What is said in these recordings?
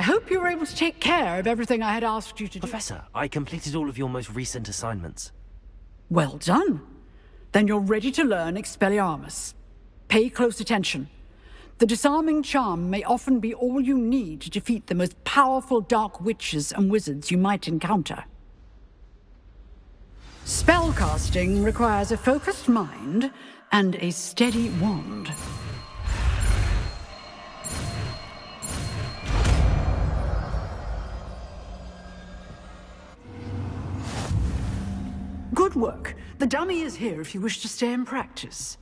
hope you were able to take care of everything I had asked you to do. Professor, I completed all of your most recent assignments. Well done. Then you're ready to learn Expelliarmus. Pay close attention. The disarming charm may often be all you need to defeat the most powerful dark witches and wizards you might encounter. Spellcasting requires a focused mind and a steady wand. Good work. The dummy is here if you wish to stay and practice.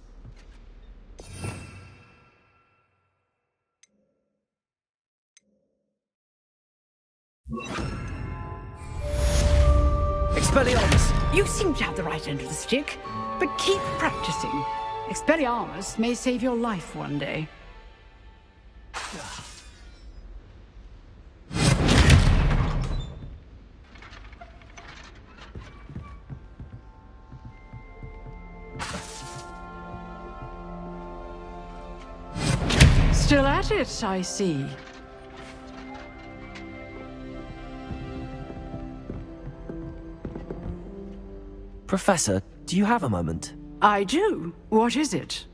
Expelliarmus! You seem to have the right end of the stick, but keep practicing. Expelliarmus may save your life one day. Still at it, I see. Professor, do you have a moment? I do. What is it?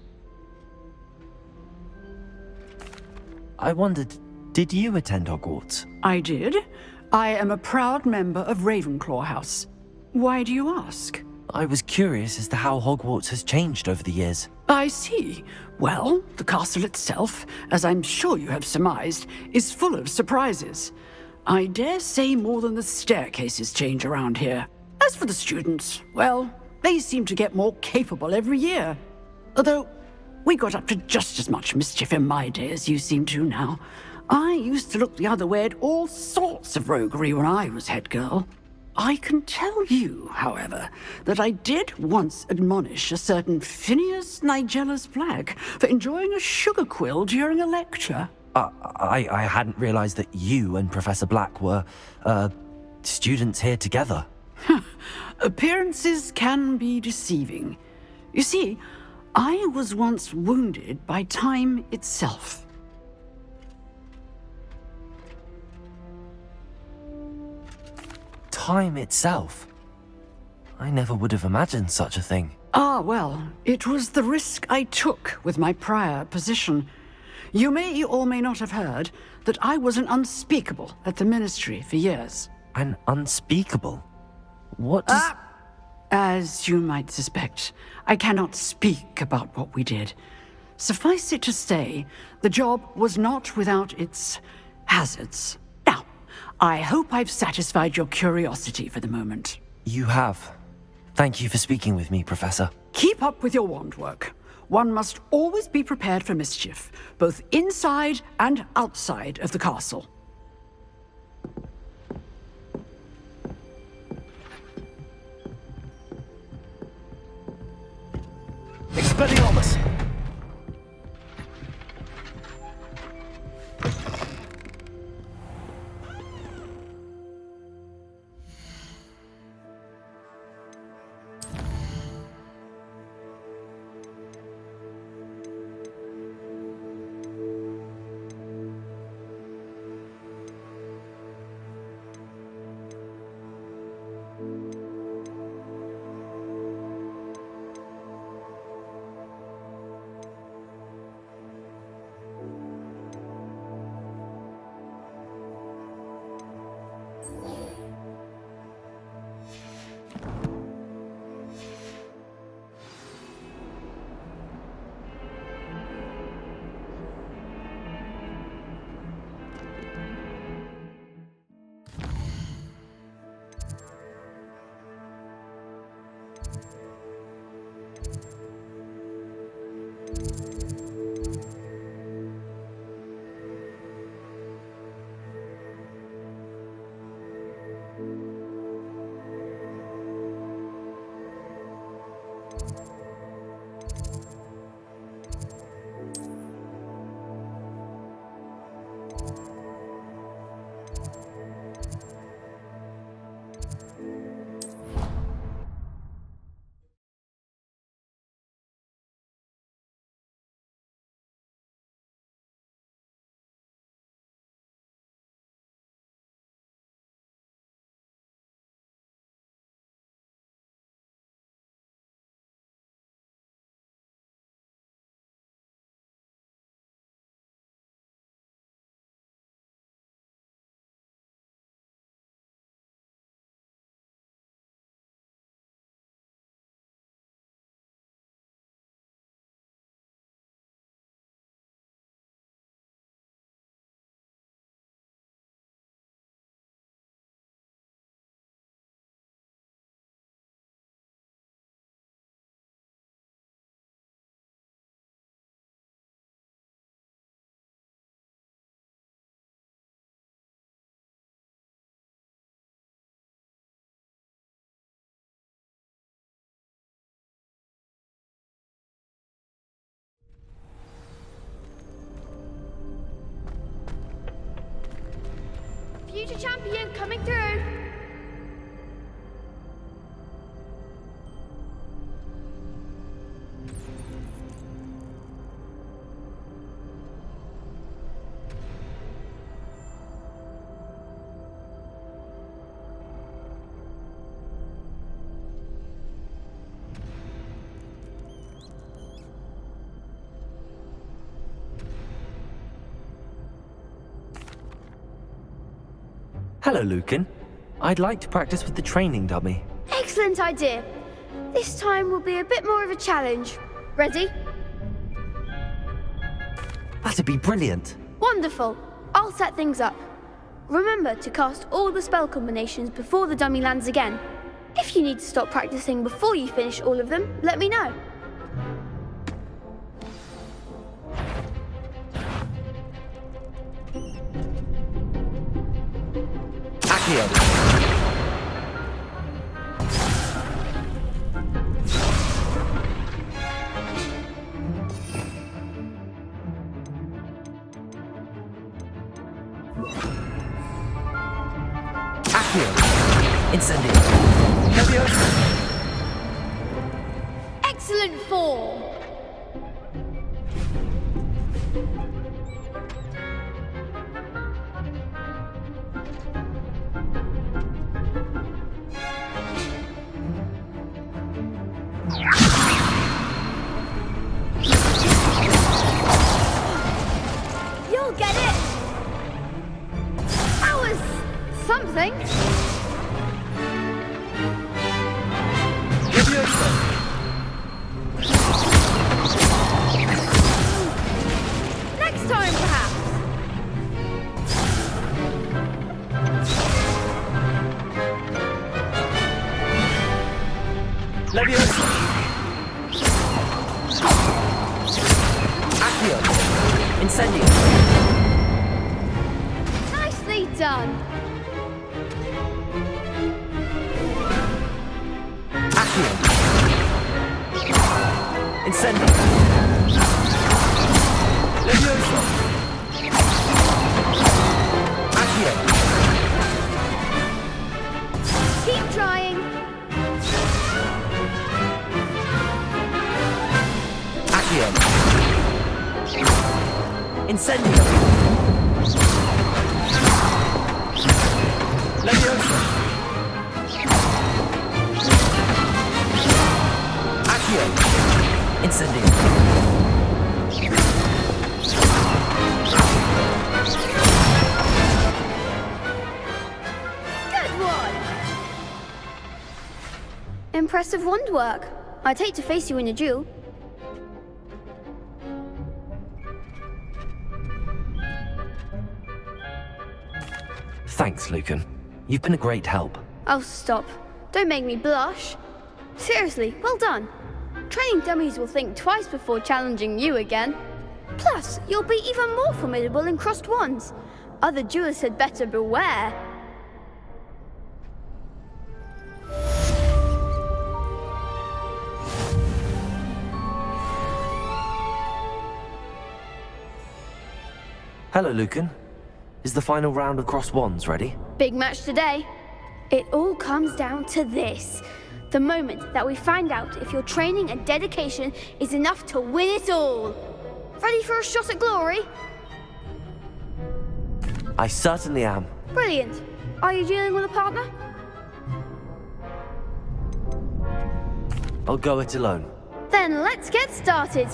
I wondered, did you attend Hogwarts? I did. I am a proud member of Ravenclaw House. Why do you ask? I was curious as to how Hogwarts has changed over the years. I see. Well, the castle itself, as I'm sure you have surmised, is full of surprises. I dare say more than the staircases change around here. As for the students, well, they seem to get more capable every year. Although, we got up to just as much mischief in my day as you seem to now. I used to look the other way at all sorts of roguery when I was head girl. I can tell you, however, that I did once admonish a certain Phineas Nigella's Black for enjoying a sugar quill during a lecture. I hadn't realized that you and Professor Black were, students here together. Appearances can be deceiving. You see, I was once wounded by time itself. Time itself? I never would have imagined such a thing. Ah, well, it was the risk I took with my prior position. You may or may not have heard that I was an unspeakable at the Ministry for years. An unspeakable? What does... As you might suspect, I cannot speak about what we did. Suffice it to say, the job was not without its hazards. Now, I hope I've satisfied your curiosity for the moment. You have. Thank you for speaking with me, Professor. Keep up with your wand work. One must always be prepared for mischief, both inside and outside of the castle. Expelliarmus! Future champion coming through. Hello, Lucan. I'd like to practice with the training dummy. Excellent idea. This time will be a bit more of a challenge. Ready? That'd be brilliant. Wonderful. I'll set things up. Remember to cast all the spell combinations before the dummy lands again. If you need to stop practicing before you finish all of them, let me know. Accio. Incendio. Leviosa. Excellent form. You'll get it. That was something. Next time, perhaps. Leviosa. Accio. Incendio. Nicely done. Accio. Incendio. Leviosa. Accio. Keep trying. Accio. Incendio. Leviosa. Accio. Incendio. Good one. Impressive wand work. I'd hate to face you in a duel. Thanks, Lucan. You've been a great help. Oh, stop. Don't make me blush. Seriously, well done. Training dummies will think twice before challenging you again. Plus, you'll be even more formidable in crossed wands. Other duelists had better beware. Hello, Lucan. Is the final round of crossed wands ready? Big match today. It all comes down to this. The moment that we find out if your training and dedication is enough to win it all. Ready for a shot at glory? I certainly am. Brilliant. Are you dealing with a partner? I'll go it alone. Then let's get started.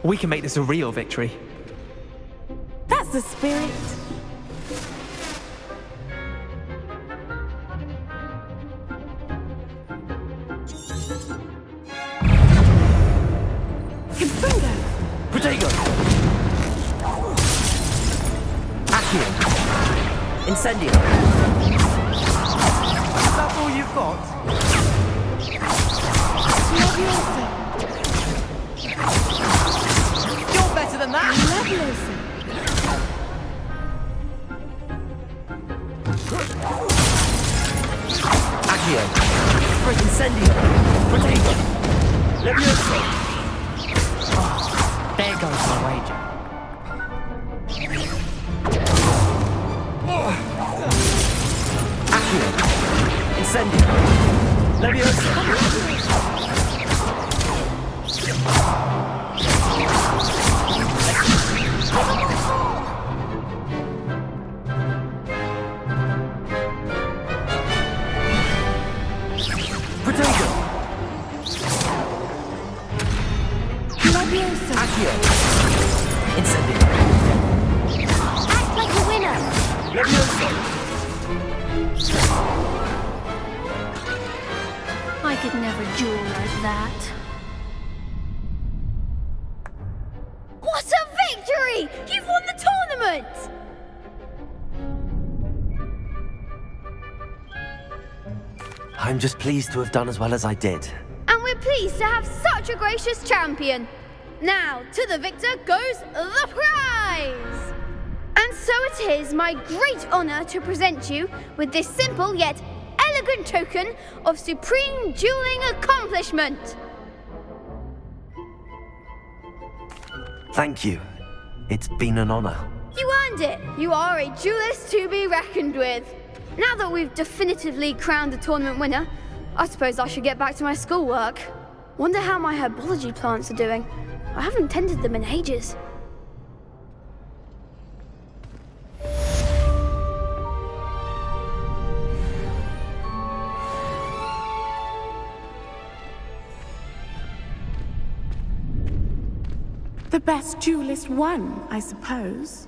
We can make this a real victory. That's the spirit. Confringo. Protego. Accio. Incendio. Is that all you've got? Leviosa. You're better than that! Leviosa. Accio. Incendio. Protego. Leviosa. There goes one. raging. Accio! Incendio! Leviosa! Protego! Leviosa! Accio! Incendio! Act like a winner! Leviosa! I could never duel like that. What a victory! You've won the tournament! I'm just pleased to have done as well as I did. And we're pleased to have such a gracious champion. Now, to the victor goes the prize! And so it is my great honor to present you with this simple yet elegant token of supreme dueling accomplishment. Thank you. It's been an honor. You earned it. You are a duelist to be reckoned with. Now that we've definitively crowned the tournament winner, I suppose I should get back to my schoolwork. Wonder how my herbology plants are doing. I haven't tended them in ages. The best duelist won, I suppose.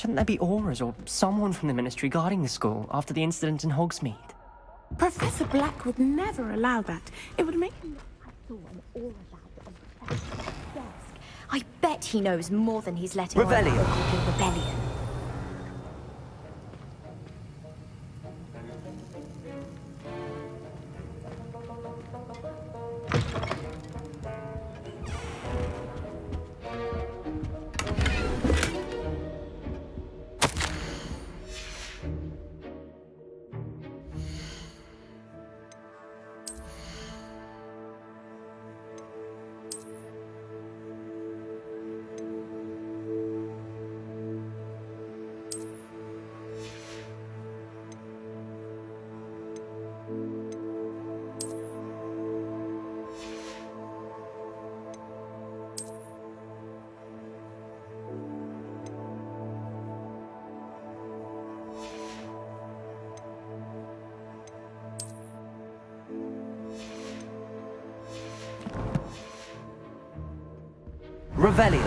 Shouldn't there be auras or someone from the Ministry guarding the school after the incident in Hogsmeade? Professor Black would never allow that. It would make him... I bet he knows more than he's letting Revelio. on. Rebellion. Revelio.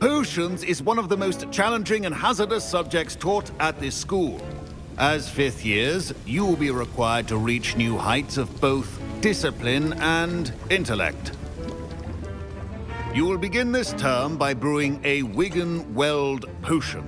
Potions is one of the most challenging and hazardous subjects taught at this school. As fifth years, you will be required to reach new heights of both discipline and intellect. You will begin this term by brewing a Wigan-Weld potion.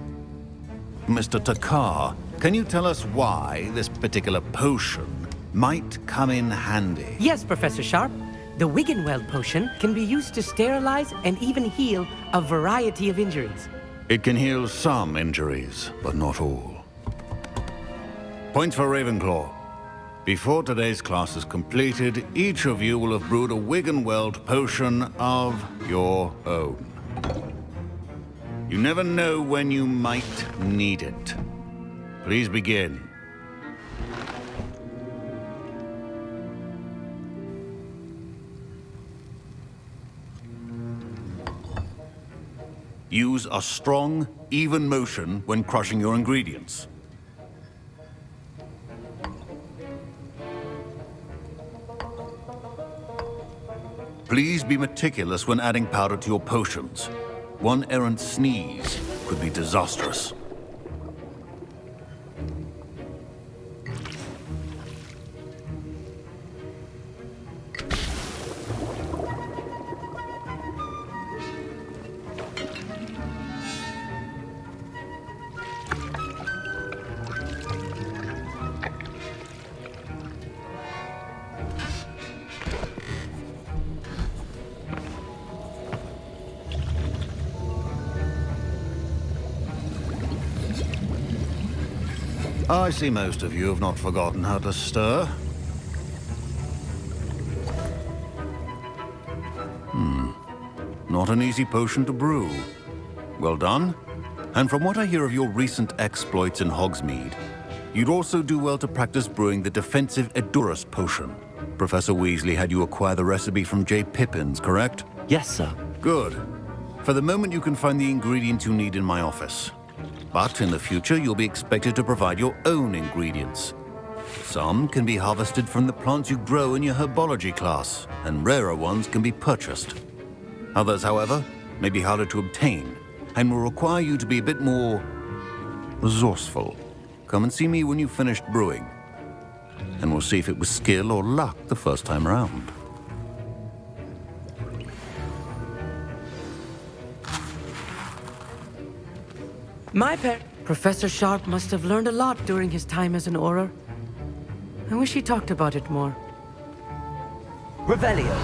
Mr. Takar, can you tell us why this particular potion might come in handy? Yes, Professor Sharp. The Wigan-Weld potion can be used to sterilize and even heal a variety of injuries. It can heal some injuries, but not all. Point for Ravenclaw. Before today's class is completed, each of you will have brewed a Wigan-Weld potion of your own. You never know when you might need it. Please begin. Use a strong, even motion when crushing your ingredients. Please be meticulous when adding powder to your potions. One errant sneeze could be disastrous. I see most of you have not forgotten how to stir. Not an easy potion to brew. Well done. And from what I hear of your recent exploits in Hogsmeade, you'd also do well to practice brewing the defensive Edurus potion. Professor Weasley had you acquire the recipe from J. Pippin's, correct? Yes, sir. Good. For the moment, you can find the ingredients you need in my office. But in the future, you'll be expected to provide your own ingredients. Some can be harvested from the plants you grow in your herbology class, and rarer ones can be purchased. Others, however, may be harder to obtain, and will require you to be a bit more resourceful. Come and see me when you've finished brewing, and we'll see if it was skill or luck the first time around. Professor Sharp must have learned a lot during his time as an Auror. I wish he talked about it more. Revelio.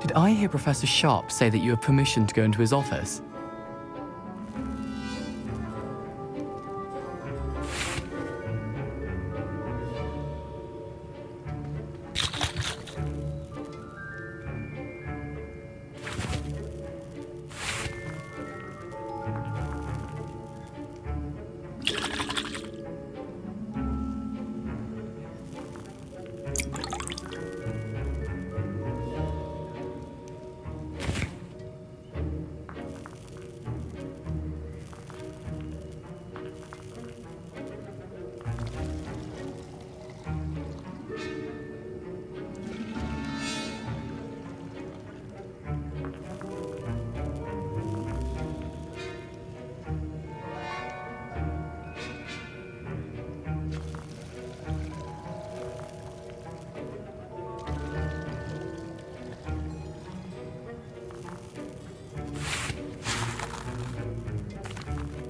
Did I hear Professor Sharp say that you have permission to go into his office?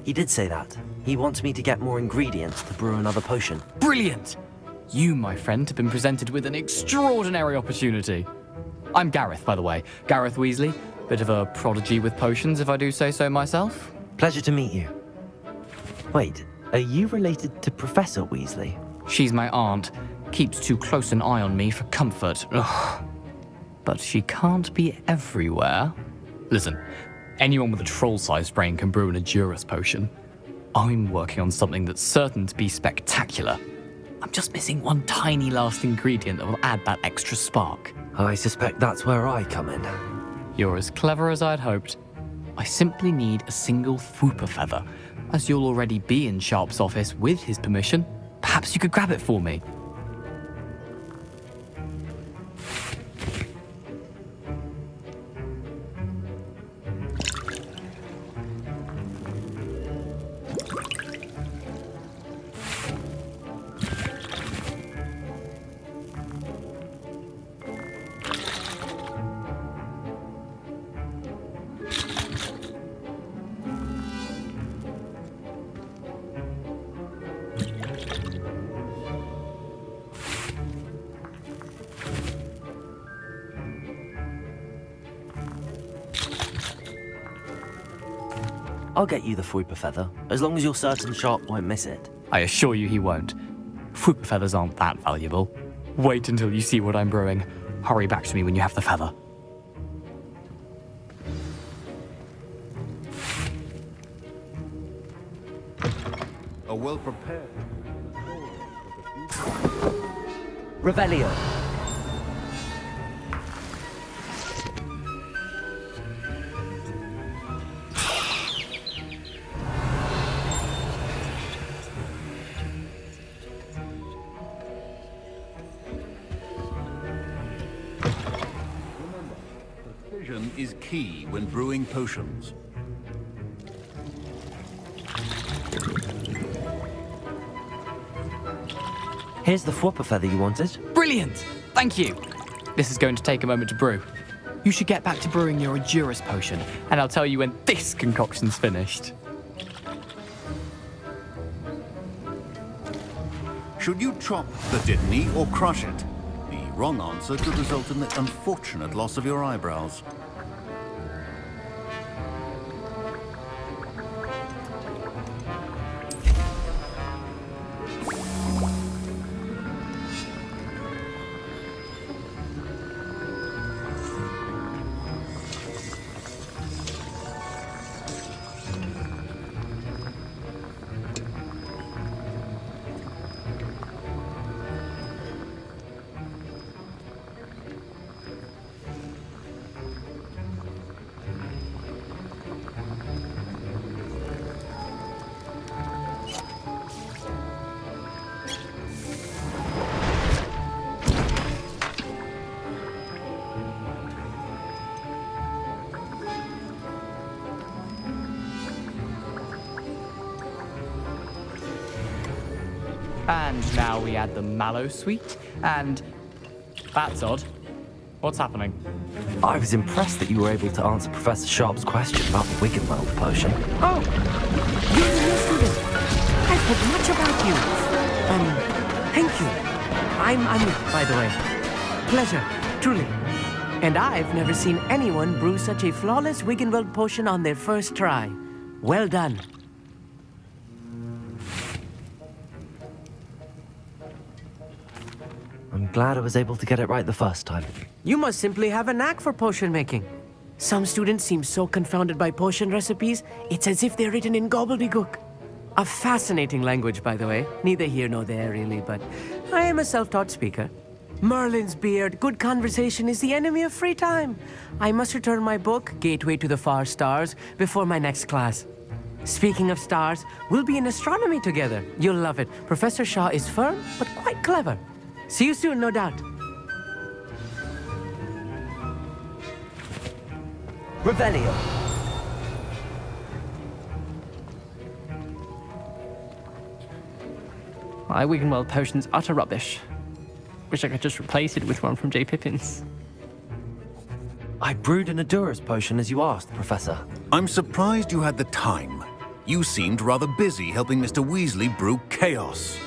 He did say that. He wants me to get more ingredients to brew another potion. Brilliant! You, my friend, have been presented with an extraordinary opportunity. I'm Gareth, by the way. Gareth Weasley. Bit of a prodigy with potions, if I do say so myself. Pleasure to meet you. Wait, are you related to Professor Weasley? She's my aunt. Keeps too close an eye on me for comfort. Ugh. But she can't be everywhere. Listen, anyone with a troll-sized brain can brew an Edurus potion. I'm working on something that's certain to be spectacular. I'm just missing one tiny last ingredient that will add that extra spark. I suspect that's where I come in. You're as clever as I'd hoped. I simply need a single Fwooper feather. As you'll already be in Sharp's office with his permission, perhaps you could grab it for me. I'll get you the Fwooper feather, as long as you're certain Sharp won't miss it. I assure you he won't. Fwooper feathers aren't that valuable. Wait until you see what I'm brewing. Hurry back to me when you have the feather. A well-prepared... Revelio. Precision is key when brewing potions. Here's the Fwooper feather you wanted. Brilliant! Thank you! This is going to take a moment to brew. You should get back to brewing your Edurus potion, and I'll tell you when this concoction's finished. Should you chop the Dittany or crush it? The wrong answer could result in the unfortunate loss of your eyebrows. And now we add the mallow sweet, and... That's odd. What's happening? I was impressed that you were able to answer Professor Sharp's question about the Wiggenweld potion. Oh, you're a new student. I've heard much about you. Thank you. I'm Amit, by the way. Pleasure, truly. And I've never seen anyone brew such a flawless Wiggenweld potion on their first try. Well done. I'm glad I was able to get it right the first time. You must simply have a knack for potion making. Some students seem so confounded by potion recipes, it's as if they're written in gobbledygook. A fascinating language, by the way. Neither here nor there, really, but I am a self-taught speaker. Merlin's beard, good conversation is the enemy of free time. I must return my book, Gateway to the Far Stars, before my next class. Speaking of stars, we'll be in astronomy together. You'll love it. Professor Shaw is firm, but quite clever. See you soon, no doubt. Revelio. My Wiggenweld potion's utter rubbish. Wish I could just replace it with one from J. Pippin's. I brewed an Edurus potion as you asked, Professor. I'm surprised you had the time. You seemed rather busy helping Mr. Weasley brew chaos.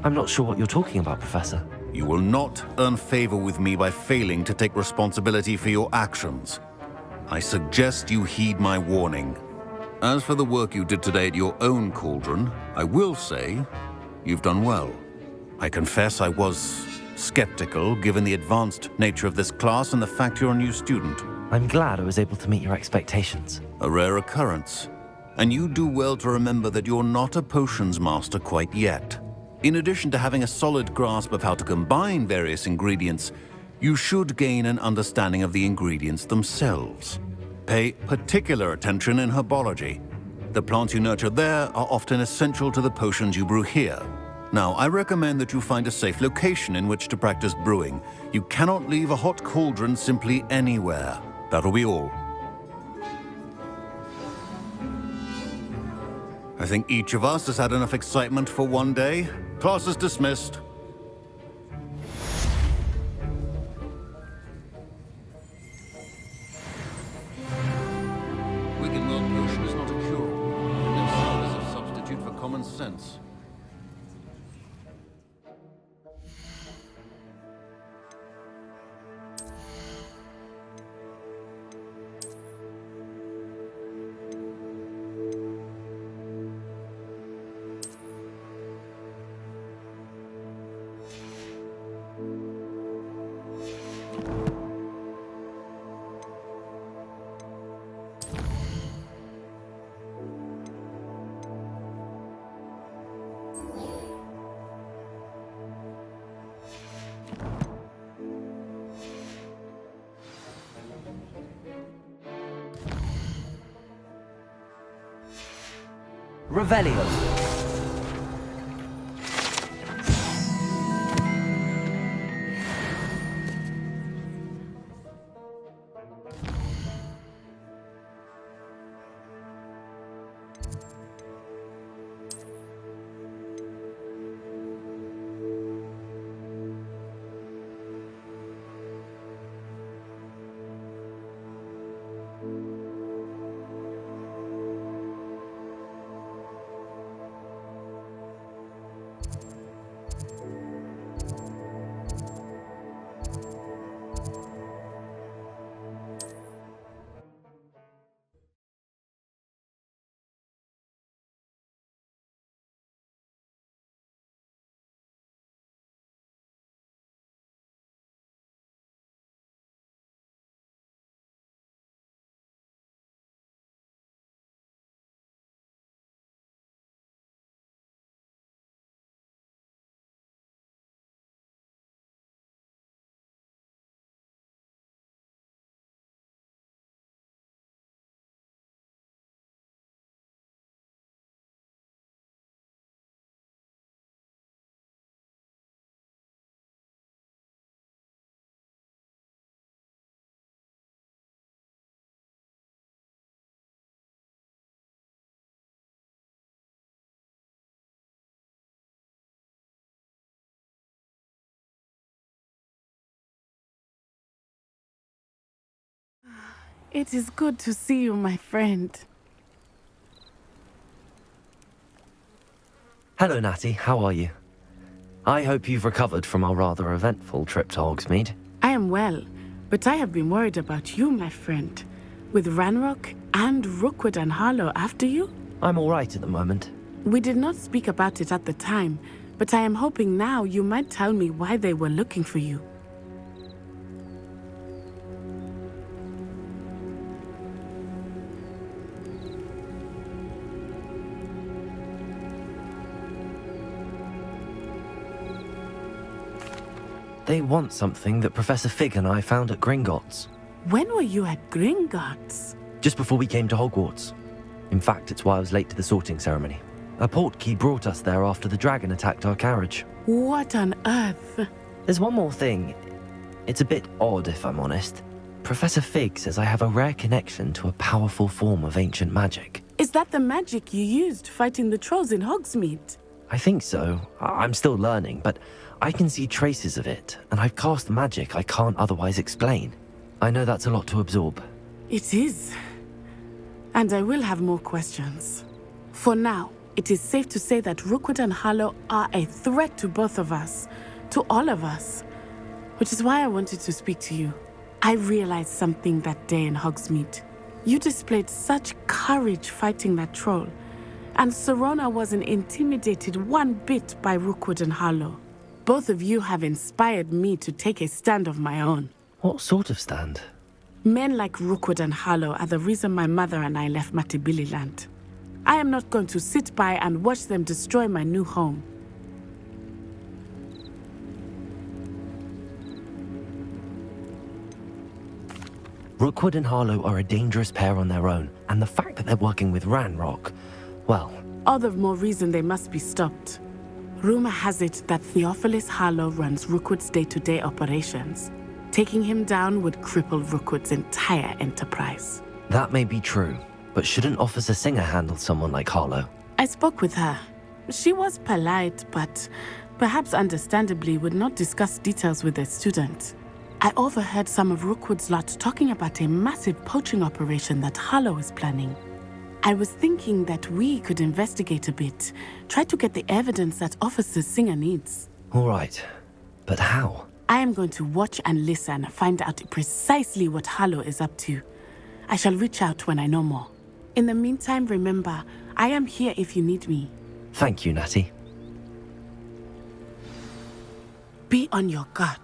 I'm not sure what you're talking about, Professor. You will not earn favor with me by failing to take responsibility for your actions. I suggest you heed my warning. As for the work you did today at your own cauldron, I will say you've done well. I confess I was skeptical given the advanced nature of this class and the fact you're a new student. I'm glad I was able to meet your expectations. A rare occurrence. And you do well to remember that you're not a potions master quite yet. In addition to having a solid grasp of how to combine various ingredients, you should gain an understanding of the ingredients themselves. Pay particular attention in herbology. The plants you nurture there are often essential to the potions you brew here. Now, I recommend that you find a safe location in which to practice brewing. You cannot leave a hot cauldron simply anywhere. That'll be all. I think each of us has had enough excitement for one day. Class is dismissed. Wiggenweld potion is not a cure. No serve as a substitute for common sense. Revelio. It is good to see you, my friend. Hello, Natty. How are you? I hope you've recovered from our rather eventful trip to Hogsmeade. I am well, but I have been worried about you, my friend. With Ranrock and Rookwood and Harlow after you? I'm all right at the moment. We did not speak about it at the time, but I am hoping now you might tell me why they were looking for you. They want something that Professor Fig and I found at Gringotts. When were you at Gringotts? Just before we came to Hogwarts. In fact, it's why I was late to the sorting ceremony. A portkey brought us there after the dragon attacked our carriage. What on earth? There's one more thing. It's a bit odd, if I'm honest. Professor Fig says I have a rare connection to a powerful form of ancient magic. Is that the magic you used fighting the trolls in Hogsmeade? I think so. I'm still learning, but I can see traces of it, and I've cast magic I can't otherwise explain. I know that's a lot to absorb. It is. And I will have more questions. For now, it is safe to say that Rookwood and Harlow are a threat to both of us, to all of us. Which is why I wanted to speak to you. I realized something that day in Hogsmeade. You displayed such courage fighting that troll, and Serona wasn't intimidated one bit by Rookwood and Harlow. Both of you have inspired me to take a stand of my own. What sort of stand? Men like Rookwood and Harlow are the reason my mother and I left Matibili-land. I am not going to sit by and watch them destroy my new home. Rookwood and Harlow are a dangerous pair on their own, and the fact that they're working with Ranrock, well... All the more reason they must be stopped. Rumor has it that Theophilus Harlow runs Rookwood's day-to-day operations. Taking him down would cripple Rookwood's entire enterprise. That may be true, but shouldn't Officer Singer handle someone like Harlow? I spoke with her. She was polite, but perhaps understandably would not discuss details with a student. I overheard some of Rookwood's lot talking about a massive poaching operation that Harlow is planning. I was thinking that we could investigate a bit, try to get the evidence that Officer Singer needs. All right, but how? I am going to watch and listen, find out precisely what Harlow is up to. I shall reach out when I know more. In the meantime, remember, I am here if you need me. Thank you, Natty. Be on your guard.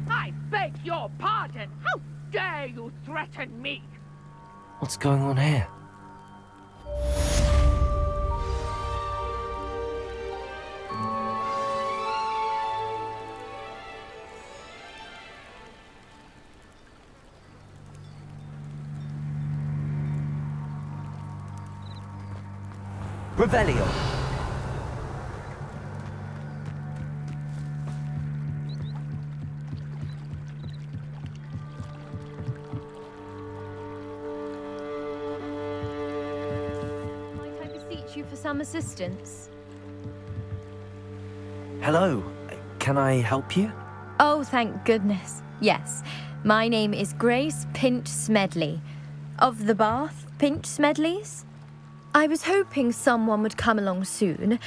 I beg your pardon! How dare you threaten me? What's going on here? Revelio! You for some assistance? Hello, can I help you? Oh, thank goodness. Yes. My name is Grace Pinch Smedley. Of the Bath Pinch Smedleys? I was hoping someone would come along soon.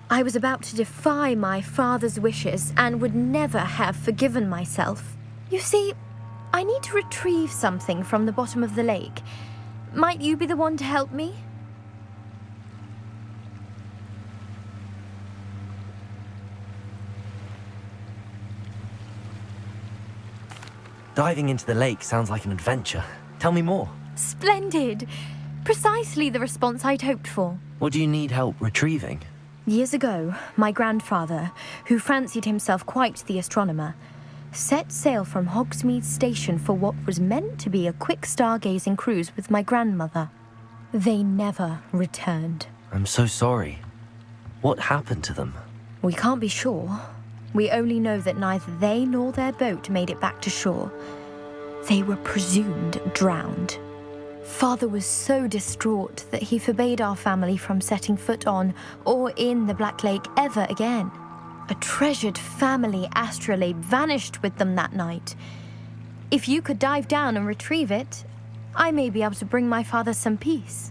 I was about to defy my father's wishes and would never have forgiven myself. You see, I need to retrieve something from the bottom of the lake. Might you be the one to help me? Diving into the lake sounds like an adventure. Tell me more. Splendid! Precisely the response I'd hoped for. What do you need help retrieving? Years ago, my grandfather, who fancied himself quite the astronomer, set sail from Hogsmeade Station for what was meant to be a quick stargazing cruise with my grandmother. They never returned. I'm so sorry. What happened to them? We can't be sure. We only know that neither they nor their boat made it back to shore. They were presumed drowned. Father was so distraught that he forbade our family from setting foot on or in the Black Lake ever again. A treasured family astrolabe vanished with them that night. If you could dive down and retrieve it, I may be able to bring my father some peace.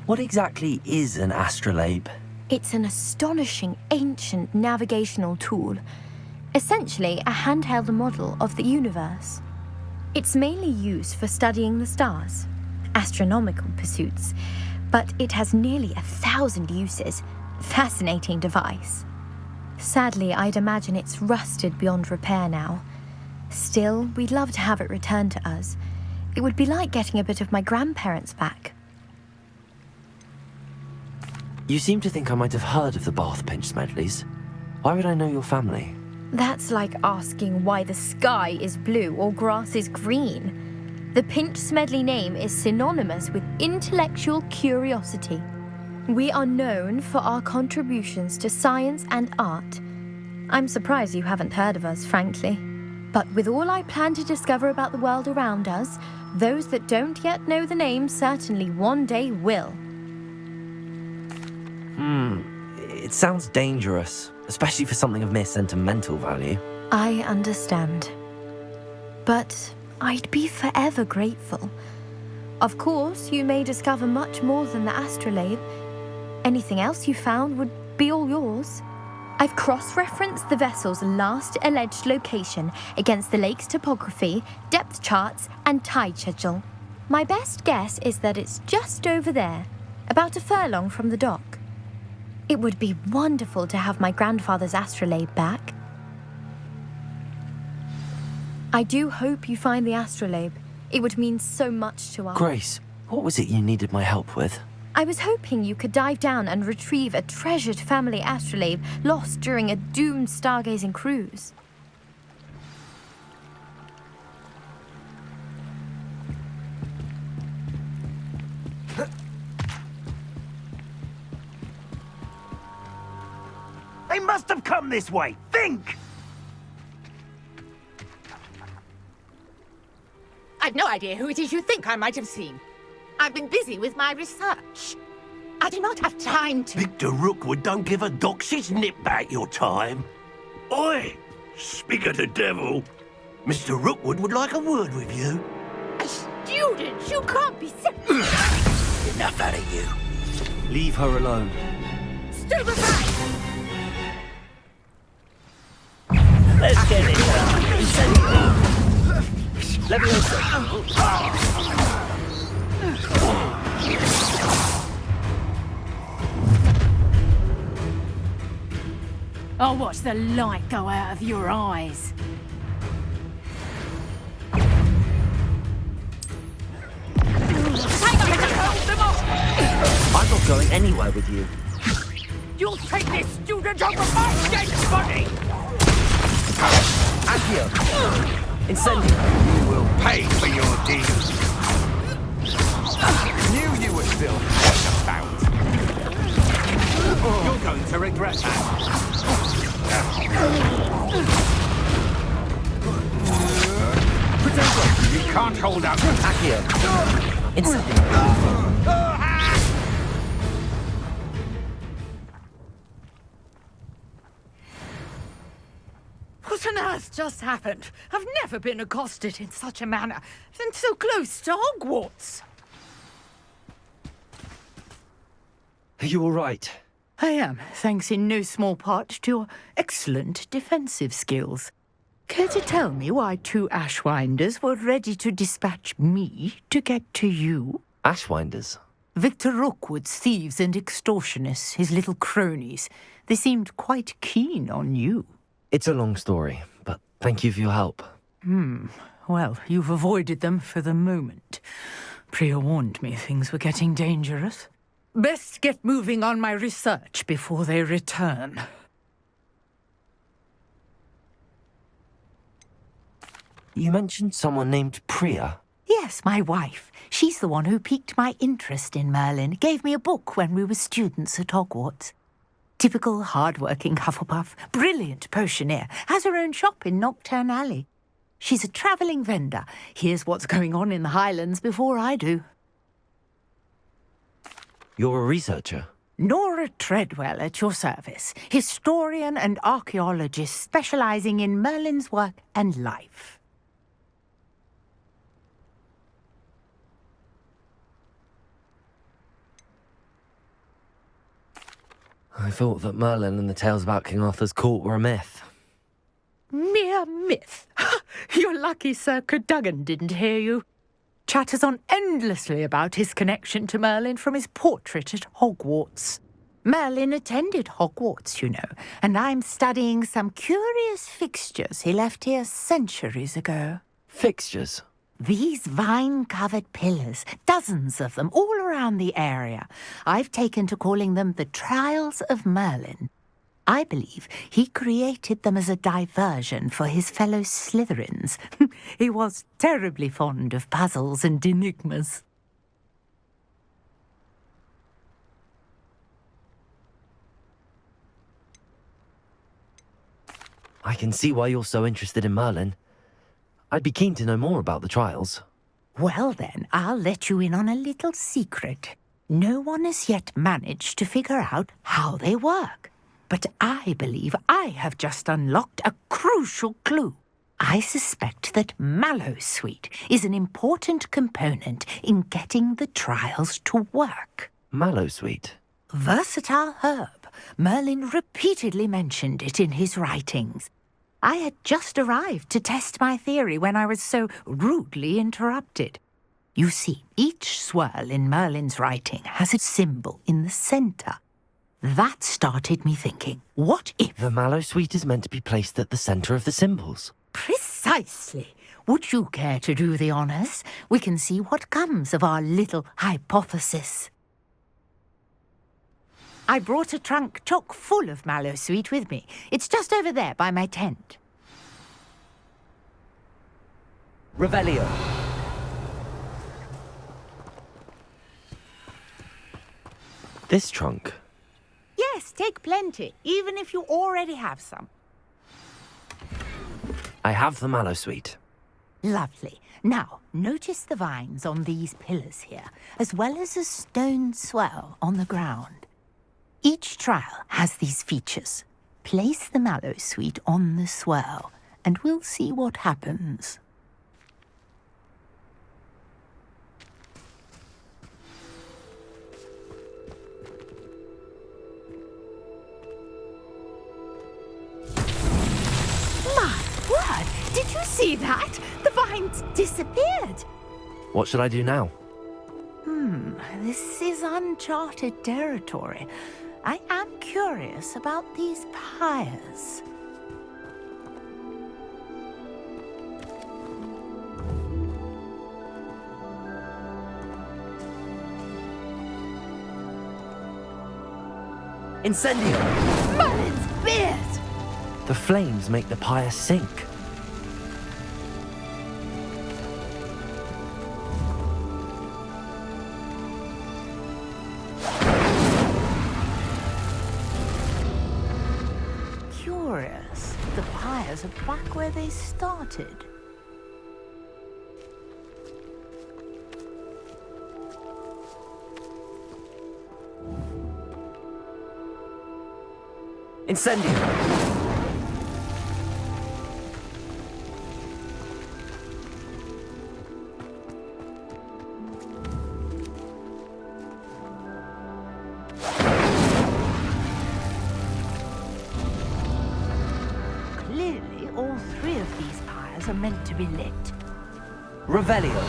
What exactly is an astrolabe? It's an astonishing ancient navigational tool, essentially a handheld model of the universe. It's mainly used for studying the stars, astronomical pursuits, but it has nearly 1,000 uses. Fascinating device. Sadly, I'd imagine it's rusted beyond repair now. Still, we'd love to have it returned to us. It would be like getting a bit of my grandparents back. You seem to think I might have heard of the Bath Pinch Smedleys. Why would I know your family? That's like asking why the sky is blue or grass is green. The Pinch Smedley name is synonymous with intellectual curiosity. We are known for our contributions to science and art, I'm surprised you haven't heard of us, frankly. But with all I plan to discover about the world around us, those that don't yet know the name certainly one day will. It sounds dangerous, especially for something of mere sentimental value. I understand. But I'd be forever grateful. Of course, you may discover much more than the astrolabe. Anything else you found would be all yours. I've cross-referenced the vessel's last alleged location against the lake's topography, depth charts, and tide schedule. My best guess is that it's just over there, about a furlong from the dock. It would be wonderful to have my grandfather's astrolabe back. I do hope you find the astrolabe. It would mean so much to us. Grace, what was it you needed my help with? I was hoping you could dive down and retrieve a treasured family astrolabe lost during a doomed stargazing cruise. They must have come this way. Think! I've no idea who it is you think I might have seen. I've been busy with my research. I do not have time to... Victor Rookwood don't give a doxy's nip about your time. Oi! Speak of the devil. Mr. Rookwood would like a word with you. A student? You can't be... Enough out of you. Leave her alone. Stand aside! Let's get it done. I'll watch the light go out of your eyes. I'm not going anywhere with you. You'll take this student over my dead body! Accio! Incendio! You will pay for your deeds. Knew you were still about. You're going to regret that. You can't hold out. Accio! Incendio! What on earth just happened? I've never been accosted in such a manner, and so close to Hogwarts. Are you all right? I am, thanks in no small part to your excellent defensive skills. Care to tell me why two Ashwinders were ready to dispatch me to get to you? Ashwinders? Victor Rookwood's thieves and extortionists, his little cronies. They seemed quite keen on you. It's a long story, but thank you for your help. Well, you've avoided them for the moment. Priya warned me things were getting dangerous. Best get moving on my research before they return. You mentioned someone named Priya. Yes, my wife. She's the one who piqued my interest in Merlin. Gave me a book when we were students at Hogwarts. Typical hard-working Hufflepuff, brilliant potioneer, has her own shop in Nocturne Alley. She's a travelling vendor. Hears what's going on in the Highlands before I do. You're a researcher? Nora Treadwell at your service, historian and archaeologist specialising in Merlin's work and life. I thought that Merlin and the tales about King Arthur's court were a myth. Mere myth. You're lucky Sir Cadogan didn't hear you. Chatters on endlessly about his connection to Merlin from his portrait at Hogwarts. Merlin attended Hogwarts, you know, and I'm studying some curious fixtures he left here centuries ago. Fixtures? These vine-covered pillars, dozens of them, all around the area. I've taken to calling them the Trials of Merlin. I believe he created them as a diversion for his fellow Slytherins. He was terribly fond of puzzles and enigmas. I can see why you're so interested in Merlin. I'd be keen to know more about the trials. Well then, I'll let you in on a little secret. No one has yet managed to figure out how they work. But I believe I have just unlocked a crucial clue. I suspect that mallowsweet is an important component in getting the trials to work. Mallowsweet? Versatile herb. Merlin repeatedly mentioned it in his writings. I had just arrived to test my theory when I was so rudely interrupted. You see, each swirl in Merlin's writing has a symbol in the center. That started me thinking, what if... The mallowsweet is meant to be placed at the center of the symbols. Precisely. Would you care to do the honors? We can see what comes of our little hypothesis. I brought a trunk chock full of mallowsweet with me. It's just over there by my tent. Revelio. This trunk? Yes, take plenty, even if you already have some. I have the mallowsweet. Lovely. Now, notice the vines on these pillars here, as well as a stone swell on the ground. Each trial has these features. Place the mallowsweet on the swirl, and we'll see what happens. My word! Did you see that? The vines disappeared! What should I do now? This is uncharted territory. I am curious about these pyres. Incendio! Merlin's beard! The flames make the pyre sink. Curious. The pyres are back where they started. Incendio! Clearly, all three of these pyres are meant to be lit. Revelio.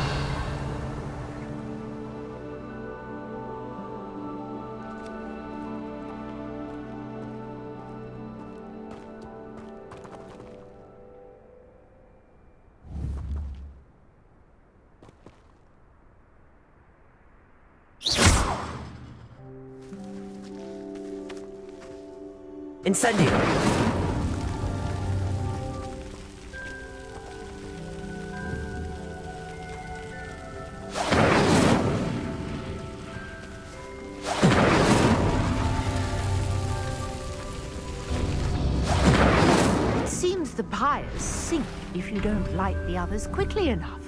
Incendio. It seems the pyres sink if you don't light the others quickly enough.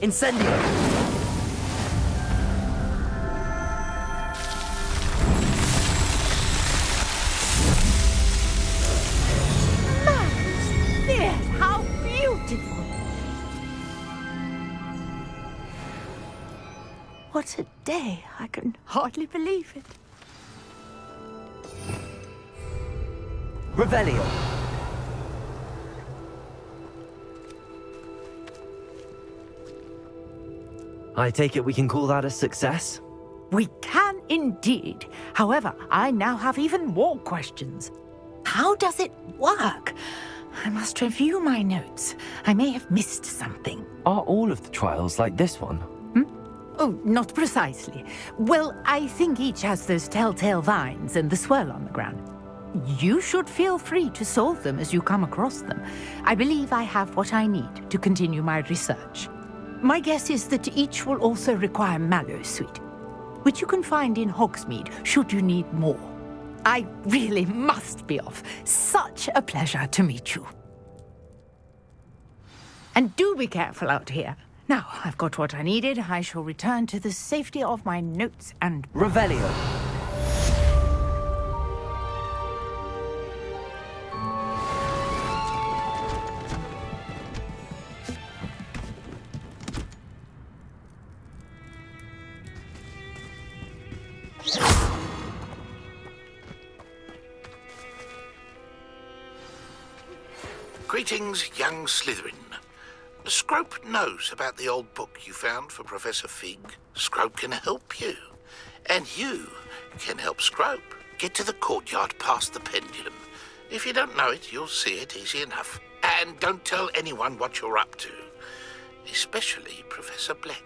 Incendio. Yes, how beautiful! What a day! I can hardly believe it. Revelio. I take it we can call that a success? We can indeed. However, I now have even more questions. How does it work? I must review my notes. I may have missed something. Are all of the trials like this one? Oh, not precisely. Well, I think each has those telltale vines and the swirl on the ground. You should feel free to solve them as you come across them. I believe I have what I need to continue my research. My guess is that each will also require mallow sweet, which you can find in Hogsmeade should you need more. I really must be off. Such a pleasure to meet you. And do be careful out here. Now, I've got what I needed. I shall return to the safety of my notes and... Revelio. Greetings, young Slytherin. Scrope knows about the old book you found for Professor Fig. Scrope can help you. And you can help Scrope get to the courtyard past the pendulum. If you don't know it, you'll see it easy enough. And don't tell anyone what you're up to. Especially Professor Black.